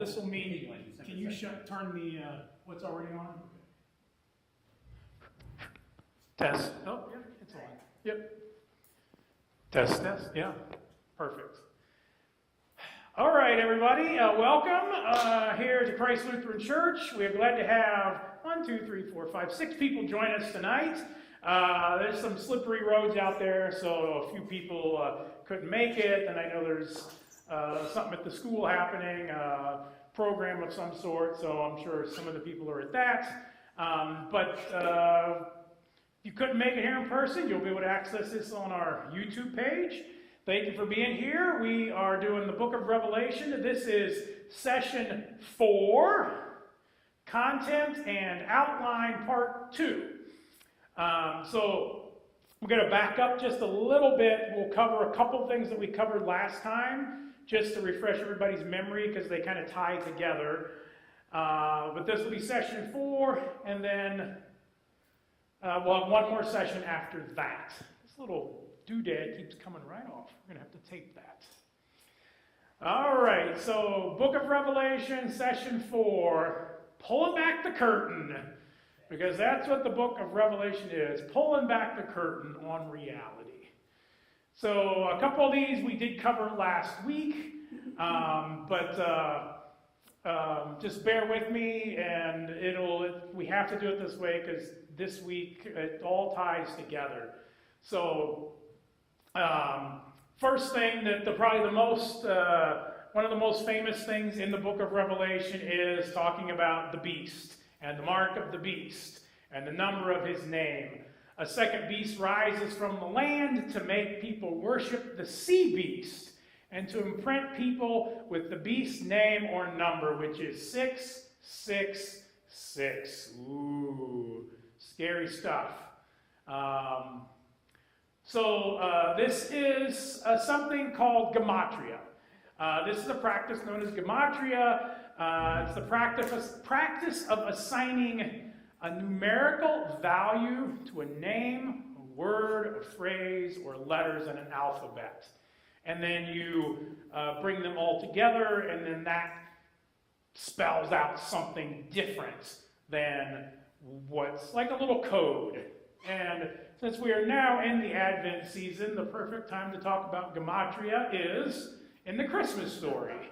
This will mean, can you turn the, what's already on? Test. Oh, yeah, it's on. Yep. Test. Yeah. Perfect. All right, everybody. Welcome here to Christ Lutheran Church. We are glad to have 6 people join us tonight. There's some slippery roads out there, so a few people couldn't make it, and I know there's something at the school happening, program of some sort, so I'm sure some of the people are at that. But if you couldn't make it here in person, you'll be able to access this on our YouTube page. Thank you for being here. We are doing the book of Revelation. This is session 4, content and outline part 2. So we're going to back up just a little bit. We'll cover a couple things that we covered last time, just to refresh everybody's memory because they kind of tie together. But this will be session 4, and then we'll have one more session after that. This little doodad keeps coming right off. We're going to have to tape that. All right, so Book of Revelation, session 4, pulling back the curtain. Because that's what the book of Revelation is, pulling back the curtain on reality. So a couple of these we did cover last week, but just bear with me, and we have to do it this way because this week it all ties together. So first thing that probably the most one of the most famous things in the book of Revelation is talking about the beast and the mark of the beast and the number of his name. A second beast rises from the land to make people worship the sea beast and to imprint people with the beast's name or number, which is 666. Ooh, scary stuff. This is something called gematria. This is a practice known as gematria. It's the practice of assigning a numerical value to a name, a word, a phrase, or letters in an alphabet. And then you bring them all together, and then that spells out something different than what's like a little code. And since we are now in the Advent season, the perfect time to talk about gematria is in the Christmas story.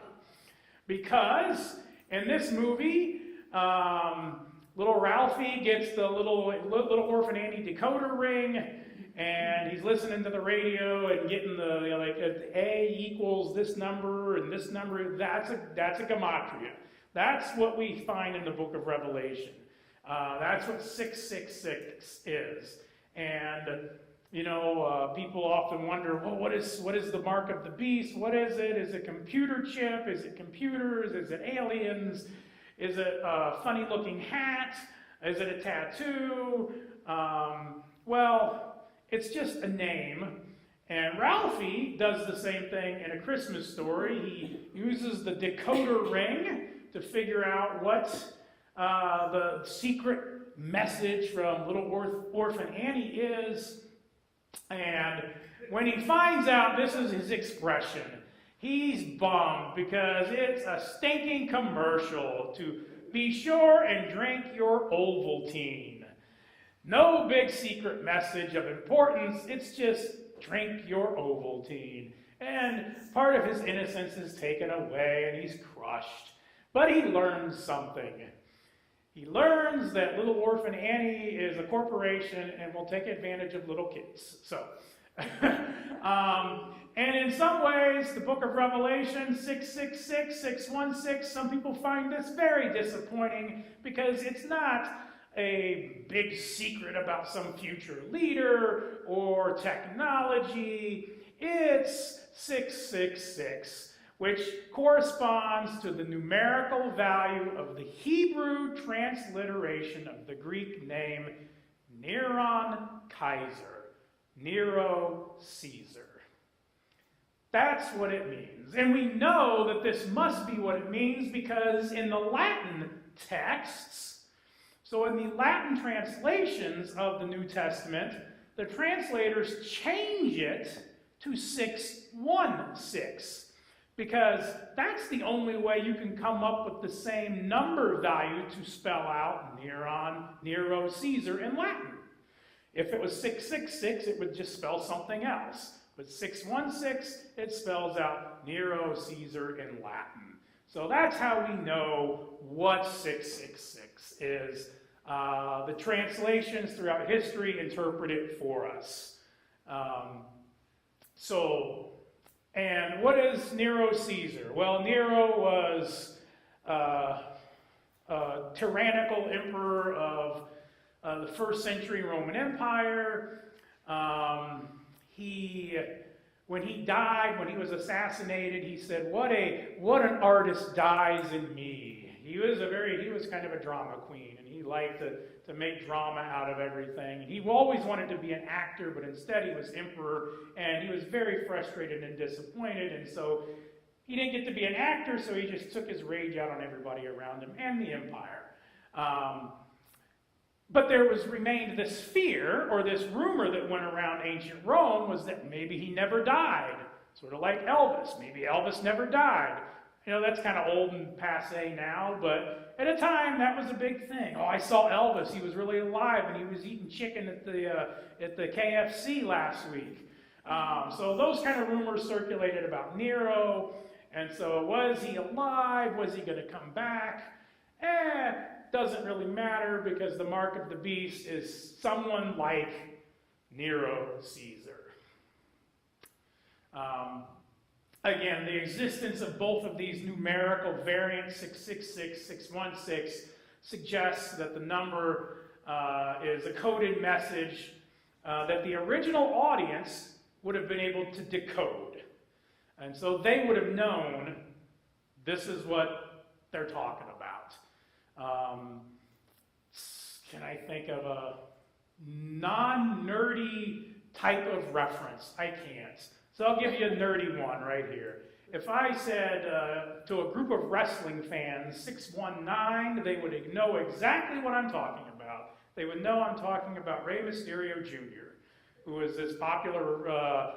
Because in this movie, little Ralphie gets the little orphan Annie decoder ring, and he's listening to the radio and getting the A equals this number and this number. That's a gematria. That's what we find in the book of Revelation. That's what 666 is. And people often wonder, well, what is the mark of the beast? What is it? Is it a computer chip? Is it computers? Is it aliens? Is it a funny-looking hat? Is it a tattoo? Well, it's just a name. And Ralphie does the same thing in A Christmas Story. He uses the decoder ring to figure out what the secret message from little orphan Annie is. And when he finds out this is his expression, he's bummed because it's a stinking commercial to be sure and drink your Ovaltine. No big secret message of importance, it's just drink your Ovaltine. And part of his innocence is taken away and he's crushed. But he learns something. He learns that little orphan Annie is a corporation and will take advantage of little kids. So, and in some ways, the book of Revelation, 666, 616, some people find this very disappointing because it's not a big secret about some future leader or technology. It's 666. Which corresponds to the numerical value of the Hebrew transliteration of the Greek name Neron Kaiser, Nero Caesar. That's what it means. And we know that this must be what it means because in the Latin texts, so in the Latin translations of the New Testament, the translators change it to 616. because that's the only way you can come up with the same number value to spell out Nero, Caesar in Latin. If it was 666, it would just spell something else. But 616, it spells out Nero, Caesar in Latin. So that's how we know what 666 is. The translations throughout history interpret it for us. And what is Nero Caesar? Well, Nero was a tyrannical emperor of the first century Roman Empire. When he died, when he was assassinated, he said, "What an artist dies in me." He was kind of a drama queen, and he liked to make drama out of everything. And he always wanted to be an actor, but instead he was emperor, and he was very frustrated and disappointed, and so he didn't get to be an actor, so he just took his rage out on everybody around him and the empire. But there remained this fear, or this rumor that went around ancient Rome, was that maybe he never died. Sort of like Elvis. Maybe Elvis never died. You know, that's kind of old and passé now, but at a time, that was a big thing. Oh, I saw Elvis. He was really alive, and he was eating chicken at the KFC last week. So those kind of rumors circulated about Nero. And so was he alive? Was he going to come back? Doesn't really matter, because the mark of the beast is someone like Nero Caesar. Again, the existence of both of these numerical variants, 666, 616, suggests that the number is a coded message that the original audience would have been able to decode. And so they would have known this is what they're talking about. Can I think of a non-nerdy type of reference? I can't. So I'll give you a nerdy one right here. If I said to a group of wrestling fans, 619, they would know exactly what I'm talking about. They would know I'm talking about Rey Mysterio Jr., who was this popular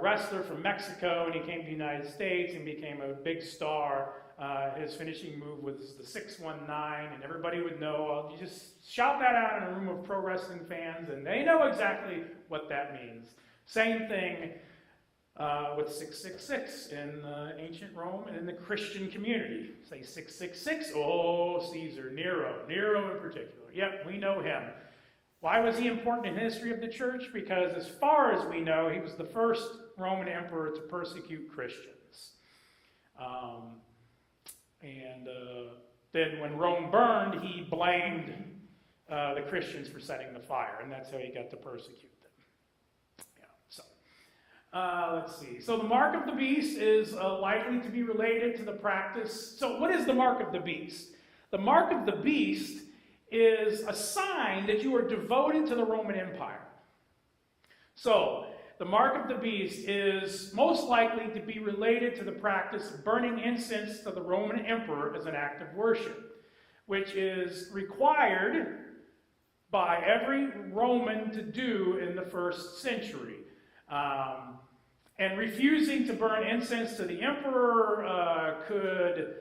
wrestler from Mexico, and he came to the United States and became a big star. His finishing move was the 619, and everybody would know. You just shout that out in a room of pro wrestling fans, and they know exactly what that means. Same thing with 666 in ancient Rome and in the Christian community. Say 666, oh, Caesar, Nero in particular. Yep, we know him. Why was he important in the history of the church? Because as far as we know, he was the first Roman emperor to persecute Christians. Then when Rome burned, he blamed the Christians for setting the fire, and that's how he got to persecute them. Let's see. So the mark of the beast is likely to be related to the practice. So what is the mark of the beast? The mark of the beast is a sign that you are devoted to the Roman Empire. So the mark of the beast is most likely to be related to the practice of burning incense to the Roman emperor as an act of worship, which is required by every Roman to do in the first century. And refusing to burn incense to the emperor could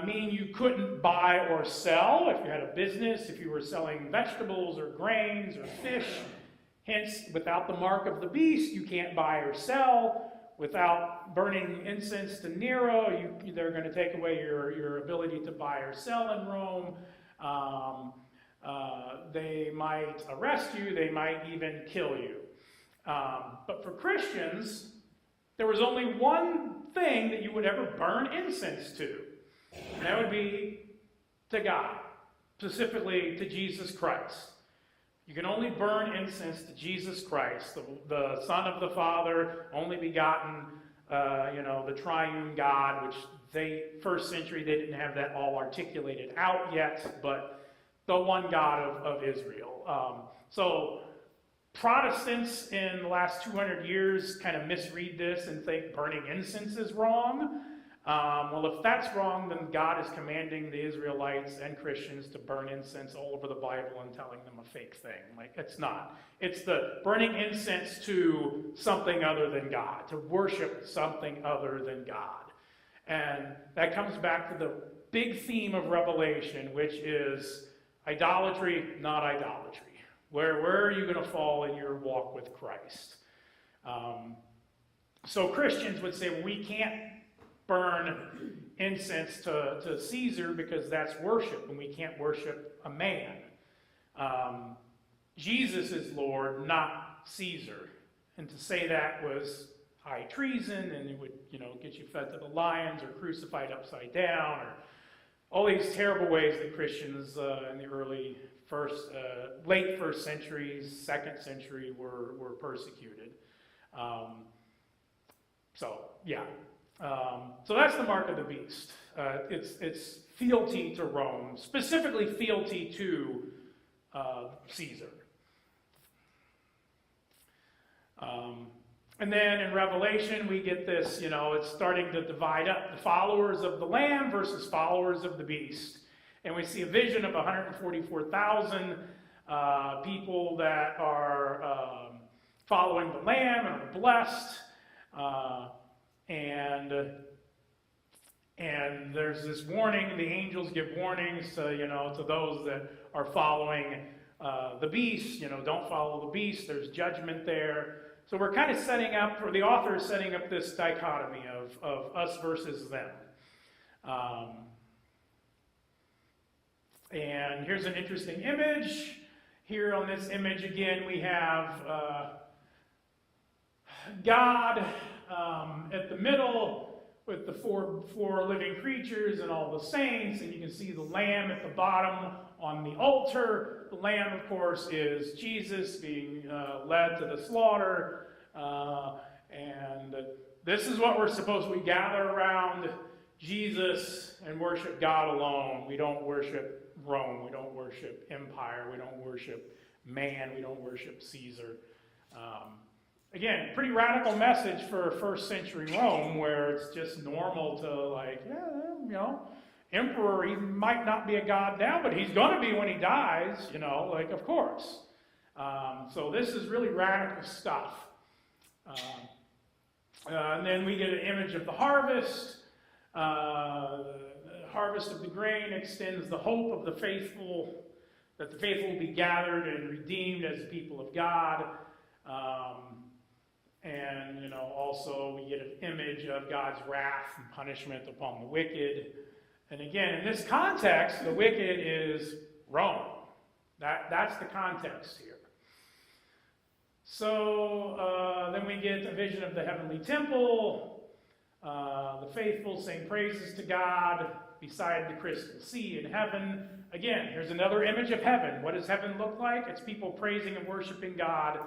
mean you couldn't buy or sell if you had a business, if you were selling vegetables or grains or fish. Hence, without the mark of the beast, you can't buy or sell. Without burning incense to Nero, they're going to take away your ability to buy or sell in Rome. They might arrest you. They might even kill you. But for Christians, there was only one thing that you would ever burn incense to, and that would be to God, specifically to Jesus Christ. You can only burn incense to Jesus Christ, the Son of the Father, only begotten, the triune God, which first century, they didn't have that all articulated out yet, but the one God of Israel. So Protestants in the last 200 years kind of misread this and think burning incense is wrong. Well, if that's wrong, then God is commanding the Israelites and Christians to burn incense all over the Bible and telling them a fake thing. Like, it's not. It's the burning incense to something other than God, to worship something other than God. And that comes back to the big theme of Revelation, which is idolatry, not idolatry. Where are you going to fall in your walk with Christ? So Christians would say, well, we can't burn incense to Caesar because that's worship, and we can't worship a man. Jesus is Lord, not Caesar. And to say that was high treason, and it would, get you fed to the lions or crucified upside down, or all these terrible ways that Christians in the late first centuries, second century were persecuted. So that's the mark of the beast. It's fealty to Rome, specifically fealty to Caesar. And then in Revelation, we get this, it's starting to divide up the followers of the Lamb versus followers of the beast. And we see a vision of 144,000 people that are following the Lamb and are blessed. And there's this warning, the angels give warnings to those that are following the beast. Don't follow the beast, there's judgment there. So we're kind of setting up, or the author is setting up this dichotomy of us versus them. And here's an interesting image. Here on this image, again, we have God at the middle with the four living creatures and all the saints, and you can see the Lamb at the bottom on the altar. The Lamb, of course, is Jesus being led to the slaughter, and this is what we're supposed to. We gather around Jesus and worship God alone. We don't worship Rome. We don't worship empire. We don't worship man. We don't worship Caesar. Again, pretty radical message for first century Rome, where it's just normal to emperor, he might not be a god now, but he's going to be when he dies, of course. So this is really radical stuff. And then we get an image of the harvest. The harvest of the grain extends the hope of the faithful, that the faithful will be gathered and redeemed as the people of God. And also we get an image of God's wrath and punishment upon the wicked. And again, in this context, the wicked is Rome. That's the context here. So then we get a vision of the heavenly temple. The faithful sing praises to God beside the crystal sea in heaven. Again, here's another image of heaven. What does heaven look like? It's people praising and worshiping God.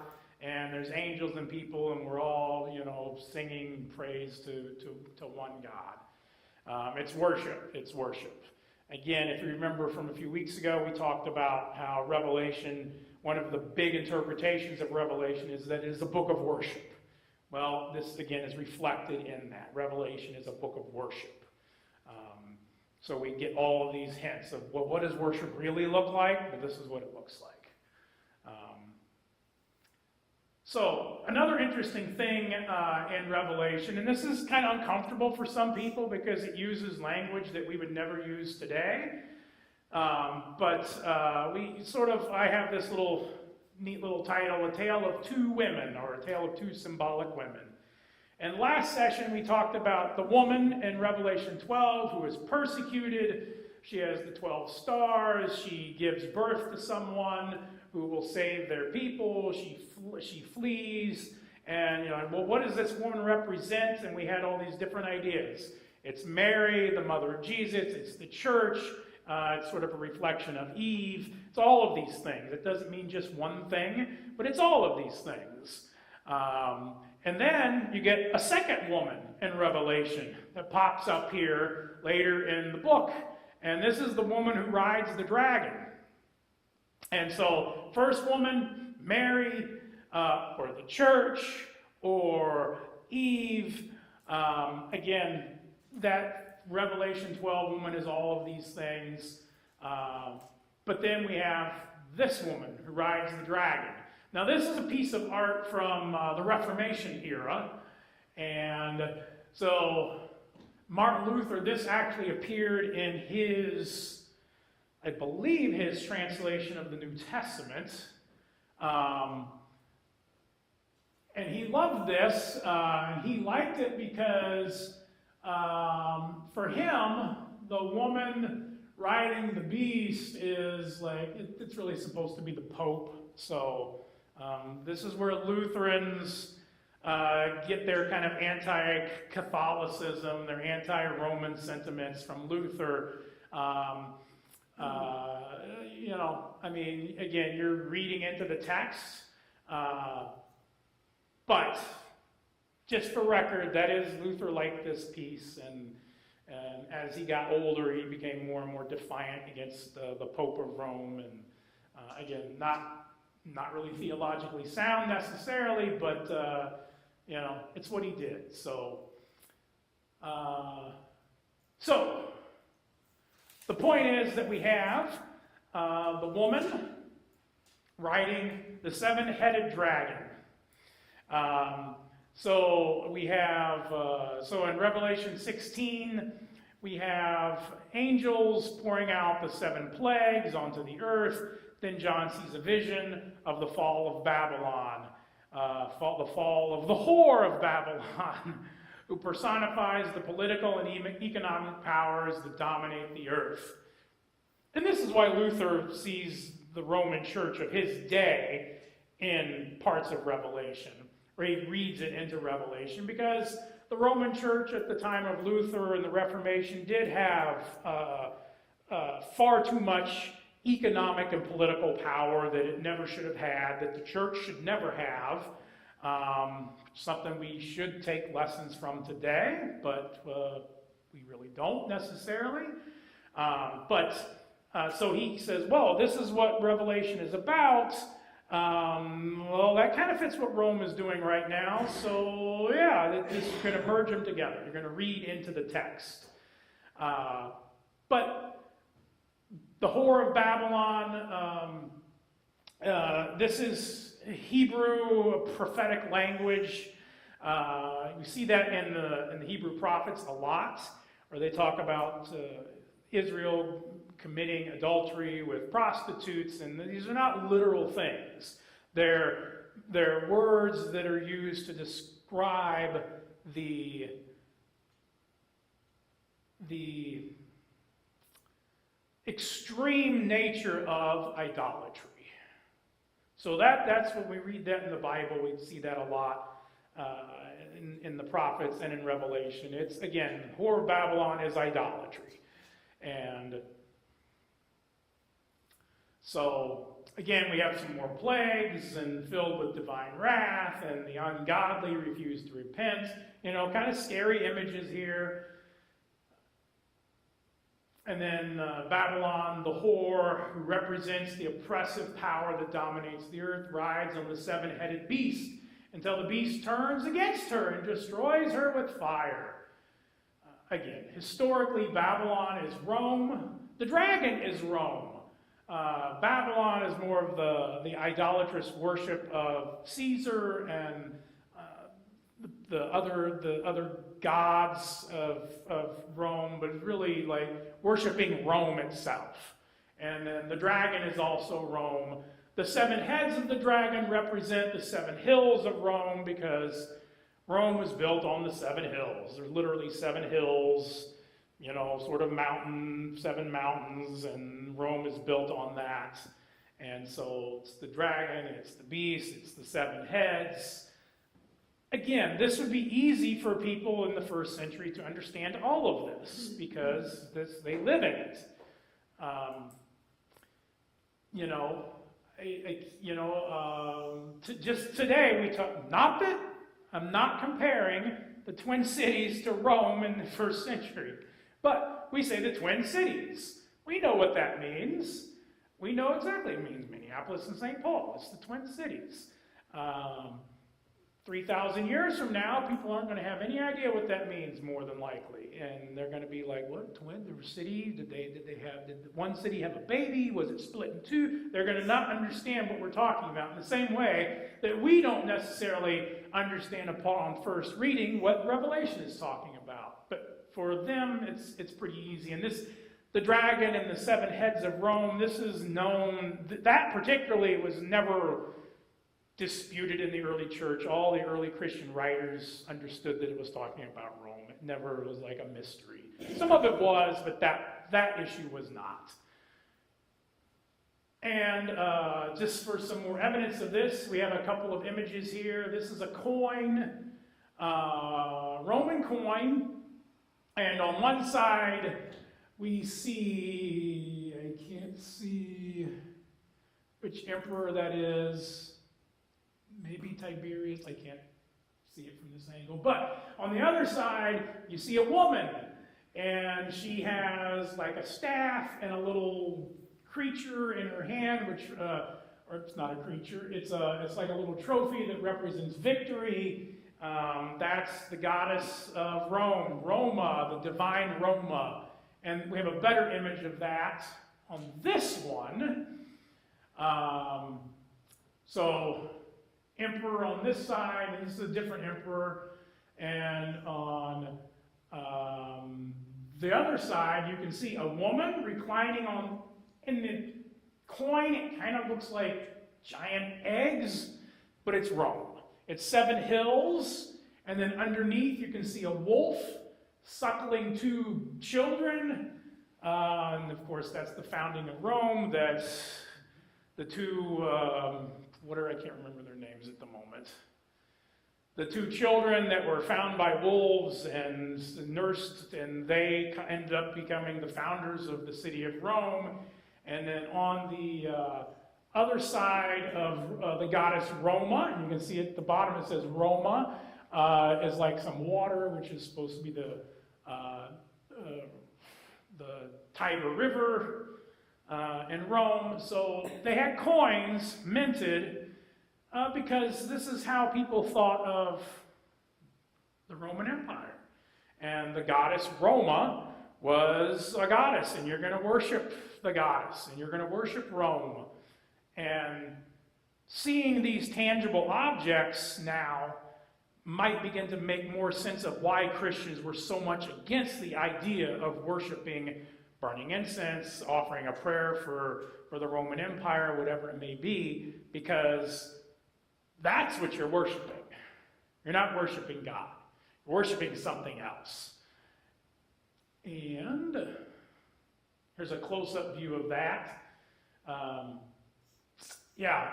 And there's angels and people, and we're all, singing praise to one God. It's worship. It's worship. Again, if you remember from a few weeks ago, we talked about how Revelation, one of the big interpretations of Revelation is that it is a book of worship. Well, this, again, is reflected in that. Revelation is a book of worship. So we get all of these hints of what does worship really look like? Well, this is what it looks like. So another interesting thing in Revelation, and this is kind of uncomfortable for some people because it uses language that we would never use today. But I have this neat little title, A Tale of Two Women, or A Tale of Two Symbolic Women. And last session we talked about the woman in Revelation 12 who is persecuted. She has the 12 stars. She gives birth to someone who will save their people. She flees. And, what does this woman represent? And we had all these different ideas. It's Mary, the mother of Jesus. It's the church. It's sort of a reflection of Eve. It's all of these things. It doesn't mean just one thing, but it's all of these things. And then you get a second woman in Revelation that pops up here later in the book. And this is the woman who rides the dragon. And so, first woman, Mary, or the church, or Eve. Again, that Revelation 12 woman is all of these things. But then we have this woman who rides the dragon. Now, this is a piece of art from the Reformation era. And so Martin Luther, this actually appeared in his, I believe, his translation of the New Testament. And he loved this. He liked it because for him, the woman riding the beast is like, it's really supposed to be the Pope. So this is where Lutherans get their kind of anti-Catholicism, their anti-Roman sentiments from Luther. Again, you're reading into the text, but just for record, that is, Luther liked this piece, and as he got older, he became more and more defiant against the Pope of Rome, and again, not really theologically sound necessarily, but it's what he did. So the point is that we have the woman riding the seven-headed dragon. So we have, in Revelation 16, we have angels pouring out the 7 plagues onto the earth. Then John sees a vision of the fall of Babylon, the fall of the whore of Babylon, who personifies the political and economic powers that dominate the earth. And this is why Luther sees the Roman Church of his day in parts of Revelation, where he reads it into Revelation, because the Roman Church at the time of Luther and the Reformation did have far too much economic and political power that it never should have had, that the church should never have. Something we should take lessons from today, but we really don't necessarily. So he says, well, this is what Revelation is about. That kind of fits what Rome is doing right now. So yeah, this is going to merge them together. You're going to read into the text. But the whore of Babylon, this is Hebrew prophetic language. You see that in the Hebrew prophets a lot, where they talk about Israel committing adultery with prostitutes, and these are not literal things. They're words that are used to describe the extreme nature of idolatry. So that's when we read that in the Bible, we see that a lot in the prophets and in Revelation. It's, again, the whore of Babylon is idolatry. And so, again, we have some more plagues and filled with divine wrath, and the ungodly refuse to repent. Kind of scary images here. And then Babylon, the whore, who represents the oppressive power that dominates the earth, rides on the 7-headed beast until the beast turns against her and destroys her with fire. Again, historically, Babylon is Rome. The dragon is Rome. Babylon is more of the idolatrous worship of Caesar and the other gods of Rome, but it's really like worshiping Rome itself. And then the dragon is also Rome. The 7 heads of the dragon represent the 7 hills of Rome, because Rome was built on the 7 hills. There's literally 7 hills, sort of 7 mountains, and Rome is built on that. And so it's the dragon, it's the beast, it's the 7 heads. Again, this would be easy for people in the first century to understand all of this, because they live in it. Just today we talk. Not that I'm not comparing the Twin Cities to Rome in the first century, but we say the Twin Cities. We know what that means. We know exactly it means Minneapolis and St. Paul. It's the Twin Cities. 3,000 years from now, people aren't going to have any idea what that means, more than likely. And they're going to be like, what, twin, the city? Did one city have a baby? Was it split in 2? They're going to not understand what we're talking about, in the same way that we don't necessarily understand upon first reading what Revelation is talking about. But for them, it's pretty easy. And the dragon and the 7 heads of Rome, this is known, that particularly was never disputed in the early church. All the early Christian writers understood that it was talking about Rome. It never was like a mystery. Some of it was, but that issue was not. And just for some more evidence of this, we have a couple of images here. This is a coin, Roman coin, and on one side we see, I can't see which emperor that is, maybe Tiberius, I can't see it from this angle, but on the other side you see a woman, and she has like a staff and a little creature in her hand, which, or it's not a creature, it's like a little trophy that represents victory. That's the goddess of Rome, Roma, the divine Roma. And we have a better image of that on this one. So, emperor on this side, and this is a different emperor. And on the other side, you can see a woman reclining on, in the coin, it kind of looks like giant eggs, but it's Rome. It's 7 hills, and then underneath you can see a wolf suckling 2 children. And of course, that's the founding of Rome. That's the 2, I can't remember their names at the moment. The 2 children that were found by wolves and nursed, and they ended up becoming the founders of the city of Rome. And then on the other side of the goddess Roma, and you can see at the bottom it says Roma, is like some water, which is supposed to be the Tiber River in Rome. So they had coins minted because this is how people thought of the Roman Empire. And the goddess Roma was a goddess, and you're going to worship the goddess, and you're going to worship Rome. And seeing these tangible objects now might begin to make more sense of why Christians were so much against the idea of worshiping, burning incense, offering a prayer for the Roman Empire, whatever it may be, because that's what you're worshiping. You're not worshiping God. You're worshiping something else. And here's a close-up view of that.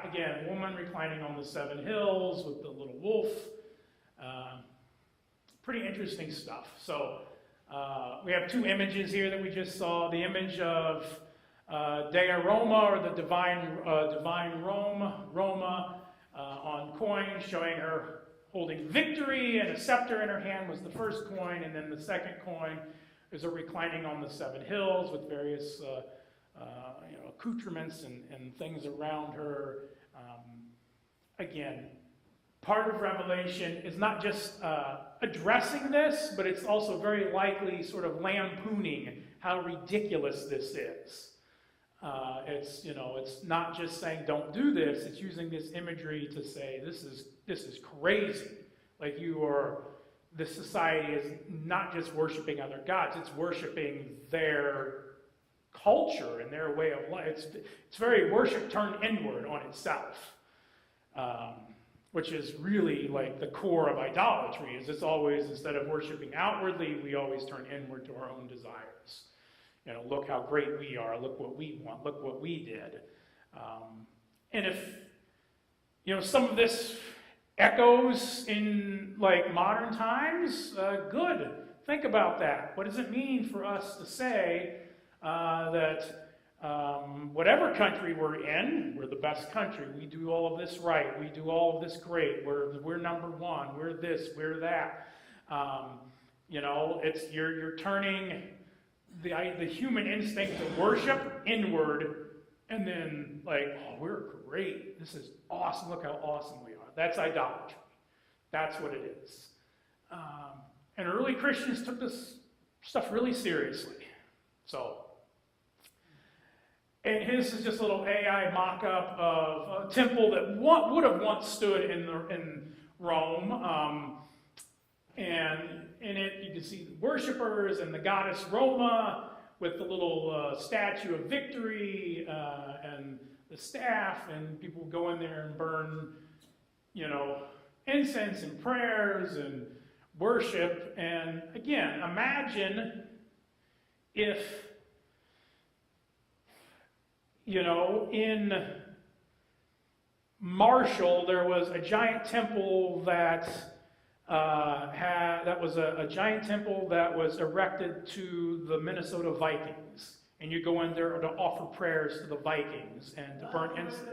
Again, a woman reclining on the 7 hills with the little wolf. Pretty interesting stuff. So we have 2 images here that we just saw. The image of Dea Roma, or the divine Roma, on coin, showing her holding victory, and a scepter in her hand was the first coin, and then the second coin is a reclining on the 7 hills with various accoutrements and things around her. Again, part of Revelation is not just addressing this, but it's also very likely sort of lampooning how ridiculous this is. It's not just saying don't do this. It's using this imagery to say this is crazy. Like this society is not just worshiping other gods, it's worshiping their culture and their way of life. It's very worship turned inward on itself, which is really like the core of idolatry. Is it's always, instead of worshiping outwardly, we always turn inward to our own desires. Look how great we are. Look what we want. Look what we did. And if some of this echoes in like modern times, good. Think about that. What does it mean for us to say that whatever country we're in, we're the best country. We do all of this right. We do all of this great. We're number one. We're this. We're that. It's you're turning the human instinct to worship inward, and then like, oh, we're great. This is awesome. Look how awesome we are. That's idolatry. That's what it is. And early Christians took this stuff really seriously. So, and this is just a little AI mock-up of a temple that would have once stood in Rome. And in it, you can see the worshipers and the goddess Roma with the little statue of victory and the staff, and people go in there and burn, incense and prayers and worship. And again, imagine if, in Marshall, there was a giant temple that was a giant temple that was erected to the Minnesota Vikings, and you go in there to offer prayers to the Vikings and to burn incense.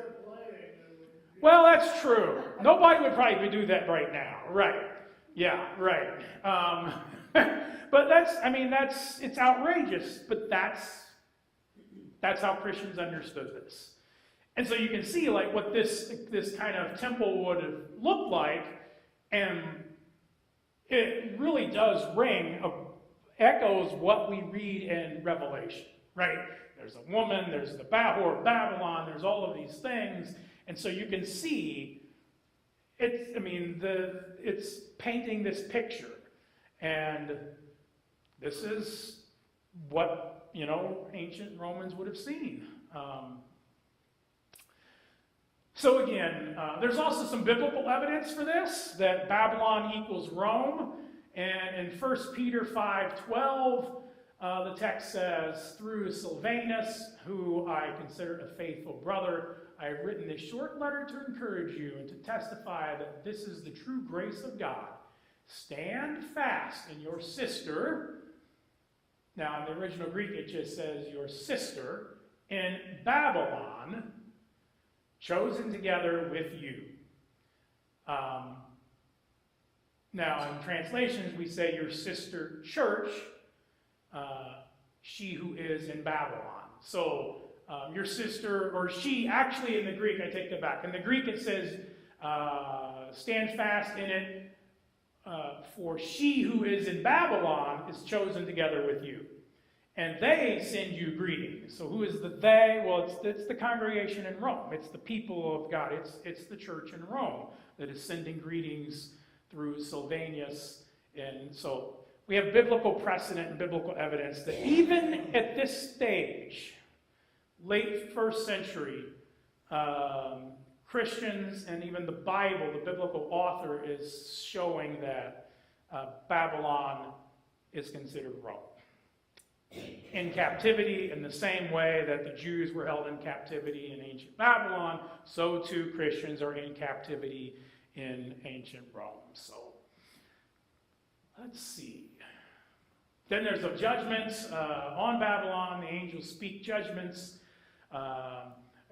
Well, that's true. Nobody would probably do that right now, right? Yeah, right. But it's outrageous. But that's how Christians understood this. And so you can see what this kind of temple would have looked like, and it really does echoes what we read in Revelation, right? There's a woman, there's the whore of Babylon, there's all of these things, and so you can see it's painting this picture, and this is what ancient Romans would have seen. So again, there's also some biblical evidence for this, that Babylon equals Rome. And in 1 Peter 5:12, the text says, "Through Silvanus, who I consider a faithful brother, I have written this short letter to encourage you and to testify that this is the true grace of God. Stand fast in your sister." Now, in the original Greek, it just says your sister in Babylon, chosen together with you. Now, in translations, we say your sister church, she who is in Babylon. So, your sister, or she, actually in the Greek, I take that back. In the Greek, it says, stand fast in it, for she who is in Babylon is chosen together with you. And they send you greetings. So who is the they? Well, it's the congregation in Rome. It's the people of God. It's the church in Rome that is sending greetings through Silvanus. And so we have biblical precedent and biblical evidence that even at this stage, late first century, Christians and even the Bible, the biblical author, is showing that Babylon is considered Rome. In captivity, in the same way that the Jews were held in captivity in ancient Babylon, so too Christians are in captivity in ancient Rome. So, let's see. Then there's the judgments on Babylon. The angels speak judgments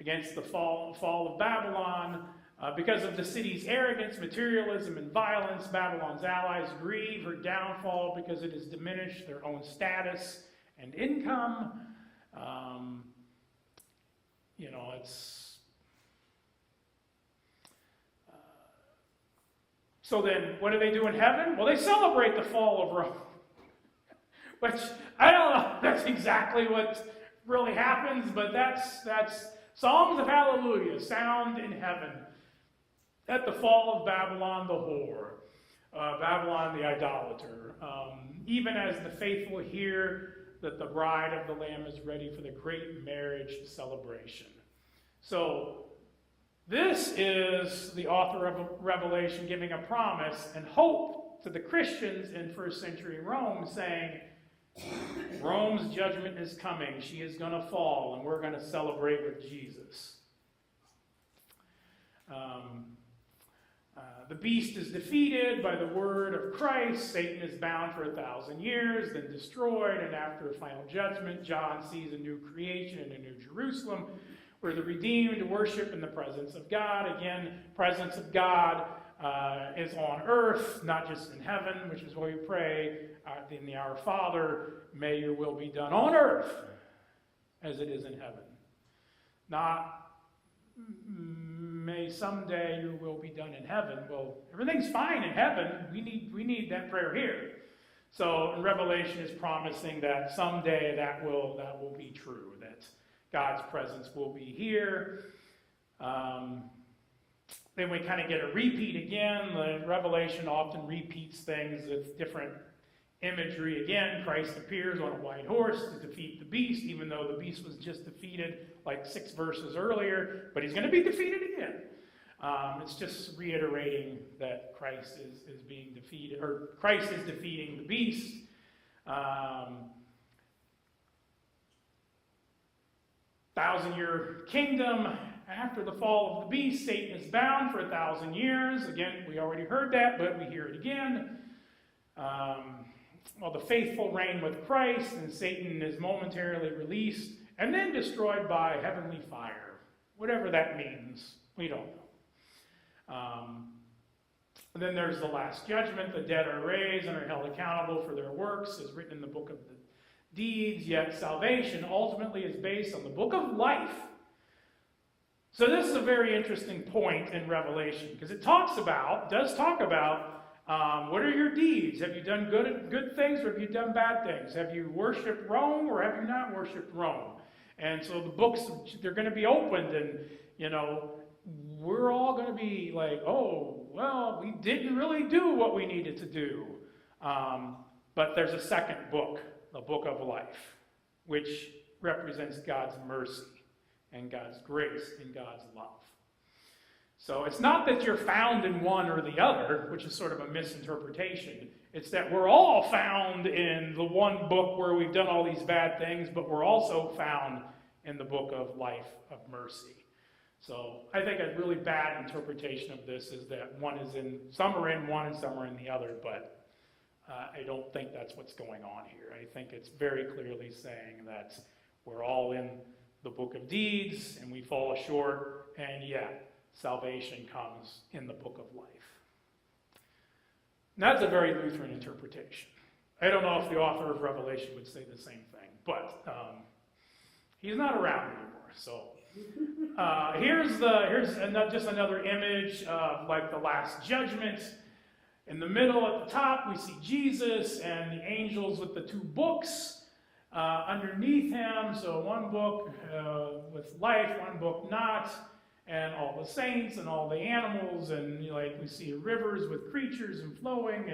against the fall of Babylon. Because of the city's arrogance, materialism, and violence, Babylon's allies grieve her downfall because it has diminished their own status and income. It's so then what do they do in heaven? Well, they celebrate the fall of Rome. Which, I don't know if that's exactly what really happens, but that's songs of hallelujah sound in heaven at the fall of Babylon the whore, Babylon the idolater, even as the faithful hear that the bride of the Lamb is ready for the great marriage celebration. So, this is the author of Revelation giving a promise and hope to the Christians in first century Rome, saying, Rome's judgment is coming. She is going to fall, and we're going to celebrate with Jesus. The beast is defeated by the word of Christ. Satan is bound for 1,000 years, then destroyed. And after a final judgment, John sees a new creation and a new Jerusalem, where the redeemed worship in the presence of God. Again, presence of God is on earth, not just in heaven, which is why we pray in the Our Father, may your will be done on earth as it is in heaven. Not may someday your will be done in heaven. Well, everything's fine in heaven. We need that prayer here. So Revelation is promising that someday that will be true, that God's presence will be here. Then we kind of get a repeat again. The Revelation often repeats things with different imagery again. Christ appears on a white horse to defeat the beast, even though the beast was just defeated like 6 verses earlier, but he's going to be defeated again. It's just reiterating that Christ is being defeated, or Christ is defeating the beast. 1,000-year kingdom. After the fall of the beast, Satan is bound for 1,000 years. Again, we already heard that, but we hear it again. The faithful reign with Christ, and Satan is momentarily released and then destroyed by heavenly fire. Whatever that means, we don't know. And then there's the last judgment. The dead are raised and are held accountable for their works, as written in the book of the deeds. Yet salvation ultimately is based on the book of life. So this is a very interesting point in Revelation, because it does talk about what are your deeds? Have you done good things, or have you done bad things? Have you worshipped Rome, or have you not worshipped Rome? And so the books, they're going to be opened, and, we're all going to be like, oh, well, we didn't really do what we needed to do. But there's a second book, the book of life, which represents God's mercy and God's grace and God's love. So it's not that you're found in one or the other, which is sort of a misinterpretation. It's that we're all found in the one book where we've done all these bad things, but we're also found in the book of life of mercy. So I think a really bad interpretation of this is that some are in one and some are in the other, but I don't think that's what's going on here. I think it's very clearly saying that we're all in the book of deeds and we fall short, and yet salvation comes in the book of life. And that's a very Lutheran interpretation. I don't know if the author of Revelation would say the same thing, but he's not around anymore. So here's just another image of like the last judgment. In the middle at the top, we see Jesus and the angels with the 2 books underneath him. So one book with life, one book not, and all the saints and all the animals, and we see rivers with creatures and flowing,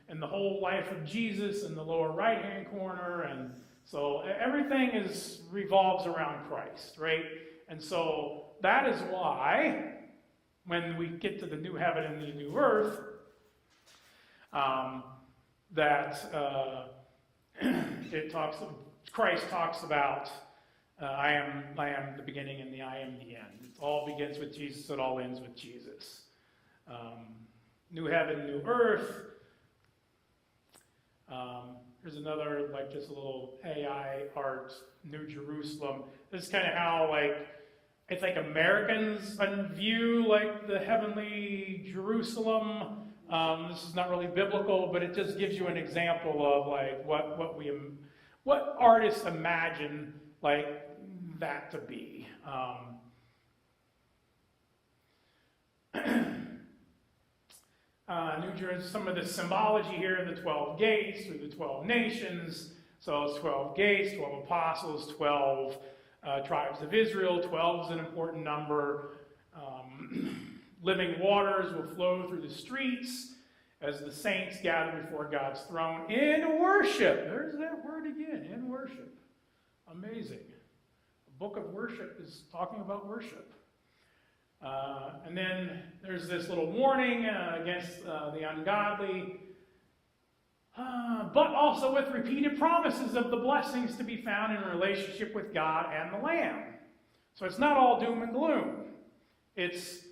and the whole life of Jesus in the lower right-hand corner. And so everything revolves around Christ, right? And so that is why when we get to the new heaven and the new earth, Christ talks about I am the beginning and I am the end. It all begins with Jesus, it all ends with Jesus. New heaven, new earth. Here's another, just a little AI art, New Jerusalem. This is kind of how, I think Americans view, the heavenly Jerusalem. This is not really biblical, but it just gives you an example of, what artists imagine, that to be. New Jerusalem, some of the symbology here, the 12 gates through the 12 nations. So it's 12 gates, 12 apostles, 12 tribes of Israel. 12 is an important number. Living waters will flow through the streets as the saints gather before God's throne in worship. There's that word again, in worship. Amazing. The book of worship is talking about worship. And then there's this little warning against the ungodly, but also with repeated promises of the blessings to be found in a relationship with God and the Lamb. So it's not all doom and gloom. It's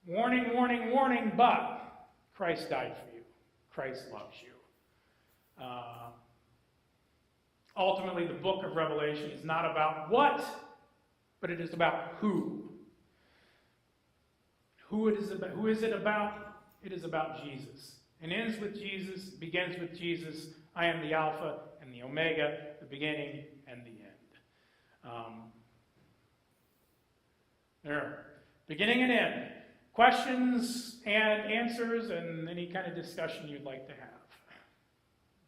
warning, warning, warning, but Christ died for you. Christ loves you. Ultimately, the book of Revelation is not about what, but it is about who. Who is it about? It is about Jesus. It ends with Jesus, begins with Jesus. I am the Alpha and the Omega, the beginning and the end. There. Beginning and end. Questions and answers and any kind of discussion you'd like to have.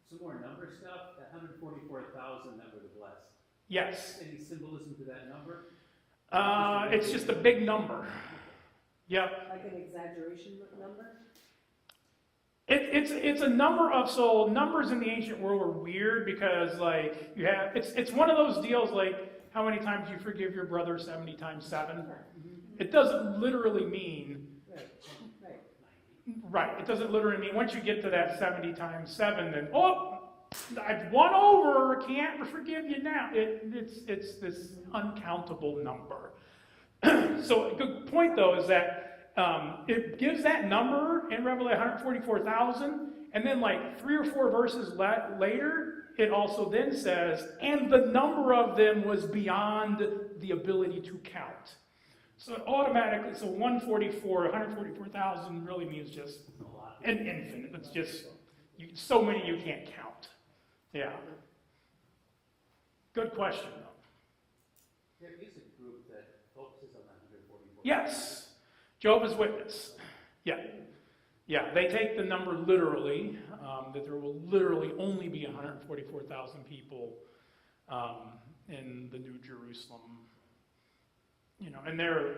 Some more number stuff. That 144,000 that were the blessed. Yes. Any symbolism to that number? It's just a big number. Yep. Like an exaggeration number? It's a number of, so numbers in the ancient world were weird because like you have, it's one of those deals like how many times you forgive your brother 70 times 7. Mm-hmm. It doesn't literally mean, Right, right. right, it doesn't literally mean once you get to that 70 times 7, then, oh, I've won over, can't forgive you now. It's this uncountable number. So a good point though is that it gives that number in Revelation 144,000, and then like 3 or 4 verses later, it also then says, and the number of them was beyond the ability to count. So it automatically, so 144,000 really means just an infinite. It's just so many you can't count. Yeah. Good question though. There is a group that focuses on that 144. Yes. Jehovah's Witness. Yeah. Yeah, they take the number literally, that there will literally only be 144,000 people in the New Jerusalem. You know, and their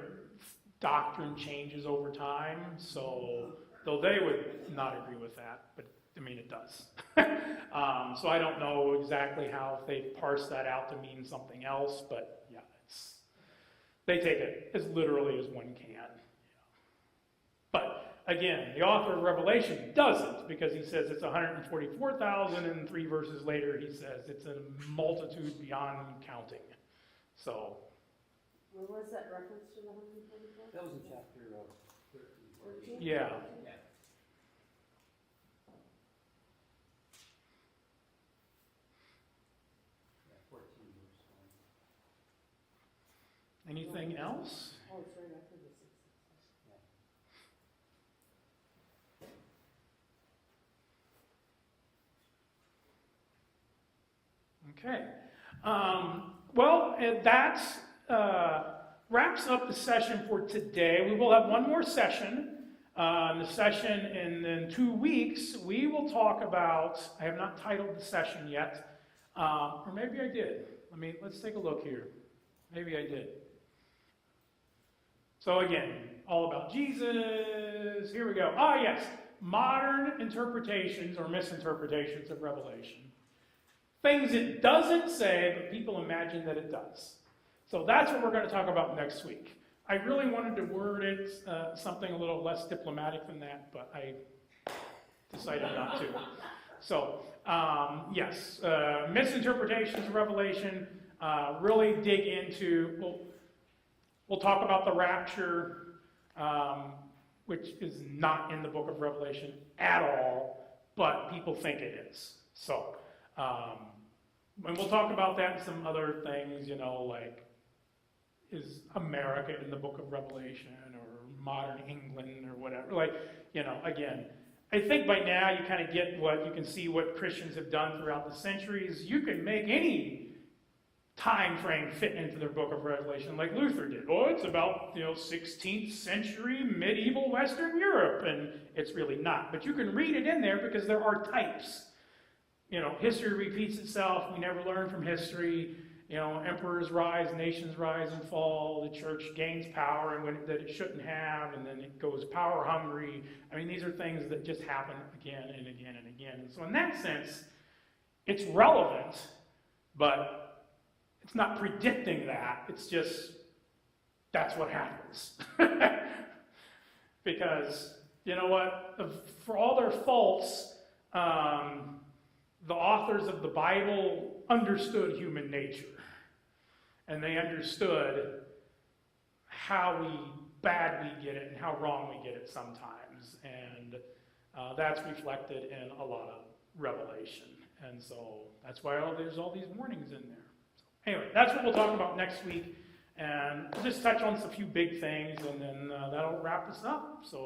doctrine changes over time, so though they would not agree with that, but I mean it does. So I don't know exactly how they parse that out to mean something else, but yeah, they take it as literally as one can. But again, the author of Revelation doesn't, because he says it's 144,000, and 3 verses later he says it's a multitude beyond counting. So. Where was that reference to the 144? That was in chapter 13. Yeah. Yeah. Yeah, 14 verse 1. Anything else? Oh, it's right after the 6. Okay. Well, that wraps up the session for today. We will have one more session. The session in 2 weeks, we will talk about, I have not titled the session yet, or maybe I did. Let's take a look here. Maybe I did. So again, all about Jesus. Here we go. Ah, yes. Modern interpretations or misinterpretations of Revelation. Things it doesn't say, but people imagine that it does. So that's what we're going to talk about next week. I really wanted to word it something a little less diplomatic than that, but I decided not to. So, yes, misinterpretations of Revelation, really dig into, we'll talk about the rapture, which is not in the book of Revelation at all, but people think it is. So, and we'll talk about that and some other things, like, is America in the book of Revelation or modern England or whatever? Again, I think by now you kind of get you can see what Christians have done throughout the centuries. You can make any time frame fit into their book of Revelation like Luther did. Oh, it's about, 16th century medieval Western Europe, and it's really not. But you can read it in there because there are types. History repeats itself. We never learn from history. Emperors rise, nations rise and fall. The church gains power that it shouldn't have, and then it goes power hungry. These are things that just happen again and again and again. And so in that sense, it's relevant, but it's not predicting that. It's just, that's what happens. Because, you know what? For all their faults, the authors of the Bible understood human nature. And they understood how bad we get it and how wrong we get it sometimes. And that's reflected in a lot of Revelation. And so that's why there's all these warnings in there. So anyway, that's what we'll talk about next week. And we'll just touch on a few big things, and then that'll wrap us up. So.